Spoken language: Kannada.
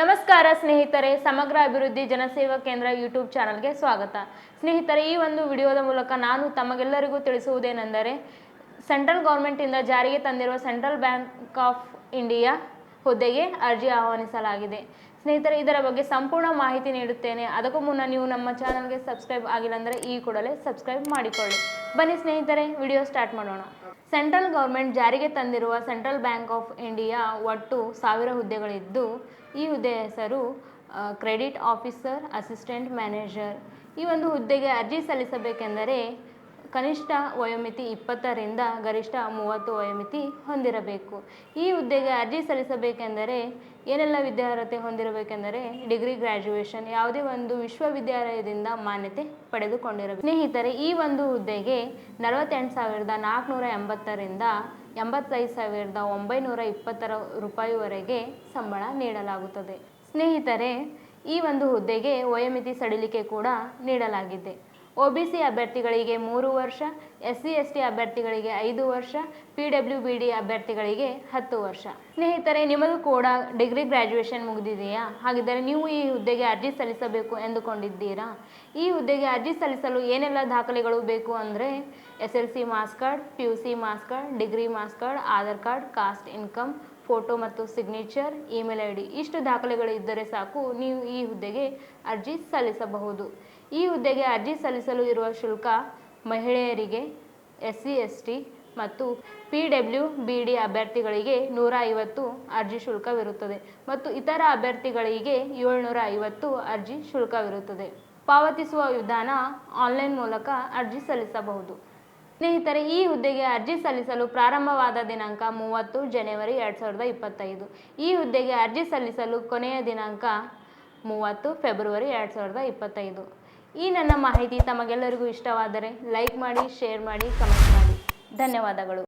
ನಮಸ್ಕಾರ ಸ್ನೇಹಿತರೆ, ಸಮಗ್ರ ಅಭಿವೃದ್ಧಿ ಜನಸೇವಾ ಕೇಂದ್ರ ಯೂಟ್ಯೂಬ್ ಚಾನಲ್ಗೆ ಸ್ವಾಗತ. ಸ್ನೇಹಿತರೆ, ಈ ಒಂದು ವಿಡಿಯೋದ ಮೂಲಕ ನಾನು ತಮಗೆಲ್ಲರಿಗೂ ತಿಳಿಸುವುದೇನೆಂದರೆ, ಸೆಂಟ್ರಲ್ ಗೌರ್ಮೆಂಟಿಂದ ಜಾರಿಗೆ ತಂದಿರುವ ಸೆಂಟ್ರಲ್ ಬ್ಯಾಂಕ್ ಆಫ್ ಇಂಡಿಯಾ ಹುದ್ದೆಗೆ ಅರ್ಜಿ ಆಹ್ವಾನಿಸಲಾಗಿದೆ. ಸ್ನೇಹಿತರೆ, ಇದರ ಬಗ್ಗೆ ಸಂಪೂರ್ಣ ಮಾಹಿತಿ ನೀಡುತ್ತೇನೆ. ಅದಕ್ಕೂ ಮುನ್ನ ನೀವು ನಮ್ಮ ಚಾನಲ್ಗೆ ಸಬ್ಸ್ಕ್ರೈಬ್ ಆಗಿಲ್ಲ ಅಂದರೆ ಈ ಕೂಡಲೇ ಸಬ್ಸ್ಕ್ರೈಬ್ ಮಾಡಿಕೊಳ್ಳಿ. ಬನ್ನಿ ಸ್ನೇಹಿತರೆ, ವಿಡಿಯೋ ಸ್ಟಾರ್ಟ್ ಮಾಡೋಣ. ಸೆಂಟ್ರಲ್ ಗೌರ್ಮೆಂಟ್ ಜಾರಿಗೆ ತಂದಿರುವ ಸೆಂಟ್ರಲ್ ಬ್ಯಾಂಕ್ ಆಫ್ ಇಂಡಿಯಾ ಒಟ್ಟು 1000 ಹುದ್ದೆಗಳಿದ್ದು, ಈ ಹುದ್ದೆಯ ಹೆಸರು ಕ್ರೆಡಿಟ್ ಆಫೀಸರ್ ಅಸಿಸ್ಟೆಂಟ್ ಮ್ಯಾನೇಜರ್. ಈ ಒಂದು ಹುದ್ದೆಗೆ ಅರ್ಜಿ ಸಲ್ಲಿಸಬೇಕೆಂದರೆ ಕನಿಷ್ಠ ವಯೋಮಿತಿ 20ರಿಂದ ಗರಿಷ್ಠ 30 ವಯೋಮಿತಿ ಹೊಂದಿರಬೇಕು. ಈ ಹುದ್ದೆಗೆ ಅರ್ಜಿ ಸಲ್ಲಿಸಬೇಕೆಂದರೆ ಏನೆಲ್ಲ ವಿದ್ಯಾರ್ಹತೆ ಹೊಂದಿರಬೇಕೆಂದರೆ ಡಿಗ್ರಿ ಗ್ರ್ಯಾಜುಯೇಷನ್, ಯಾವುದೇ ಒಂದು ವಿಶ್ವವಿದ್ಯಾಲಯದಿಂದ ಮಾನ್ಯತೆ ಪಡೆದುಕೊಂಡಿರಬೇಕು. ಸ್ನೇಹಿತರೆ, ಈ ಒಂದು ಹುದ್ದೆಗೆ 48,480ರಿಂದ 85,920 ರೂಪಾಯಿವರೆಗೆ ಸಂಬಳ ನೀಡಲಾಗುತ್ತದೆ. ಸ್ನೇಹಿತರೆ, ಈ ಒಂದು ಹುದ್ದೆಗೆ ವಯೋಮಿತಿ ಸಡಿಲಿಕೆ ಕೂಡ ನೀಡಲಾಗಿದೆ. OBC ಅಭ್ಯರ್ಥಿಗಳಿಗೆ 3 ವರ್ಷ, SC/ST ಅಭ್ಯರ್ಥಿಗಳಿಗೆ 5 ವರ್ಷ, PWBD ಅಭ್ಯರ್ಥಿಗಳಿಗೆ 10 ವರ್ಷ. ಸ್ನೇಹಿತರೆ, ನಿಮ್ಮದು ಕೂಡ ಡಿಗ್ರಿ ಗ್ರ್ಯಾಜುಯೇಷನ್ ಮುಗಿದಿದೆಯಾ? ಹಾಗಿದ್ದರೆ ನೀವು ಈ ಹುದ್ದೆಗೆ ಅರ್ಜಿ ಸಲ್ಲಿಸಬೇಕು ಎಂದುಕೊಂಡಿದ್ದೀರಾ? ಈ ಹುದ್ದೆಗೆ ಅರ್ಜಿ ಸಲ್ಲಿಸಲು ಏನೆಲ್ಲ ದಾಖಲೆಗಳು ಬೇಕು ಅಂದರೆ SLC marks card, PUC marks card, degree marks card, Aadhaar card, caste income, photo ಮತ್ತು ಸಿಗ್ನೇಚರ್, ಇಮೇಲ್ ID ಇಷ್ಟು ದಾಖಲೆಗಳು ಇದ್ದರೆ ಸಾಕು, ನೀವು ಈ ಹುದ್ದೆಗೆ ಅರ್ಜಿ ಸಲ್ಲಿಸಬಹುದು. ಈ ಹುದ್ದೆಗೆ ಅರ್ಜಿ ಸಲ್ಲಿಸಲು ಇರುವ ಶುಲ್ಕ ಮಹಿಳೆಯರಿಗೆ, SC/ST ಮತ್ತು PWBD ಅಭ್ಯರ್ಥಿಗಳಿಗೆ 150 ಅರ್ಜಿ ಶುಲ್ಕವಿರುತ್ತದೆ ಮತ್ತು ಇತರ ಅಭ್ಯರ್ಥಿಗಳಿಗೆ 750 ಅರ್ಜಿ ಶುಲ್ಕವಿರುತ್ತದೆ. ಪಾವತಿಸುವ ವಿಧಾನ ಆನ್ಲೈನ್ ಮೂಲಕ ಅರ್ಜಿ ಸಲ್ಲಿಸಬಹುದು. ಸ್ನೇಹಿತರೆ, ಈ ಹುದ್ದೆಗೆ ಅರ್ಜಿ ಸಲ್ಲಿಸಲು ಪ್ರಾರಂಭವಾದ ದಿನಾಂಕ 30 ಜನವರಿ 2025. ಈ ಹುದ್ದೆಗೆ ಅರ್ಜಿ ಸಲ್ಲಿಸಲು ಕೊನೆಯ ದಿನಾಂಕ 30 ಫೆಬ್ರವರಿ 2025. ಈ ನನ್ನ ಮಾಹಿತಿ ತಮಗೆಲ್ಲರಿಗೂ ಇಷ್ಟವಾದರೆ ಲೈಕ್ ಮಾಡಿ, ಶೇರ್ ಮಾಡಿ, ಕಮೆಂಟ್ ಮಾಡಿ. ಧನ್ಯವಾದಗಳು.